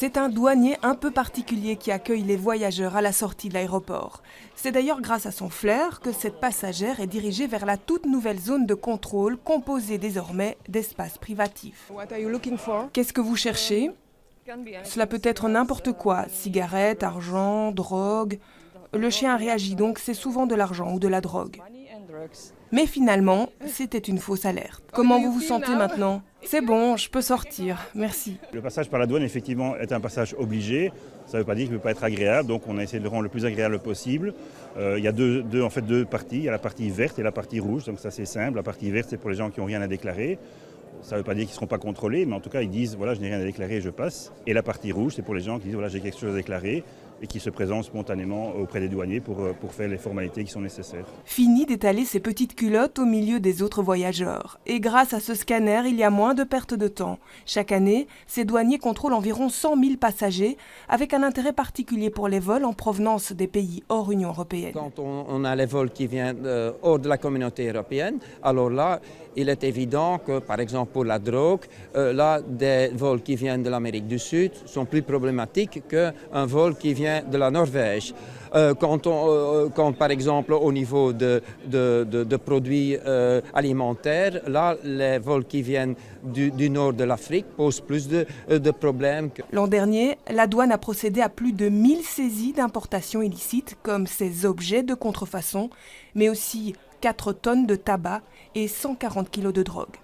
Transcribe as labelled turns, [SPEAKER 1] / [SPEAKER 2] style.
[SPEAKER 1] C'est un douanier un peu particulier qui accueille les voyageurs à la sortie de l'aéroport. C'est d'ailleurs grâce à son flair que cette passagère est dirigée vers la toute nouvelle zone de contrôle composée désormais d'espaces privatifs. Qu'est-ce que vous cherchez ? Cela peut être n'importe quoi, cigarettes, argent, drogue. Le chien réagit donc, c'est souvent de l'argent ou de la drogue. Mais finalement, c'était une fausse alerte. Comment vous vous sentez maintenant ? C'est bon, je peux sortir, merci.
[SPEAKER 2] Le passage par la douane, effectivement, est un passage obligé. Ça ne veut pas dire qu'il ne peut pas être agréable, donc on a essayé de le rendre le plus agréable possible. Il y a deux parties, il y a la partie verte et la partie rouge, donc ça c'est simple. La partie verte, c'est pour les gens qui n'ont rien à déclarer. Ça ne veut pas dire qu'ils ne seront pas contrôlés, mais en tout cas, ils disent, voilà, je n'ai rien à déclarer, je passe. Et la partie rouge, c'est pour les gens qui disent, voilà, j'ai quelque chose à déclarer et qui se présentent spontanément auprès des douaniers pour faire les formalités qui sont nécessaires.
[SPEAKER 1] Fini d'étaler ses petites culottes au milieu des autres voyageurs. Et grâce à ce scanner, il y a moins de perte de temps. Chaque année, ces douaniers contrôlent environ 100 000 passagers, avec un intérêt particulier pour les vols en provenance des pays hors Union européenne.
[SPEAKER 3] Quand on a les vols qui viennent hors de la communauté européenne, alors là, il est évident que, par exemple, pour la drogue, là, des vols qui viennent de l'Amérique du Sud sont plus problématiques qu'un vol qui vient de la Norvège. Quand par exemple, au niveau de produits alimentaires, là, les vols qui viennent du nord de l'Afrique posent plus de problèmes.
[SPEAKER 1] L'an dernier, la douane a procédé à plus de 1000 saisies d'importation illicites, comme ces objets de contrefaçon, mais aussi 4 tonnes de tabac et 140 kilos de drogue.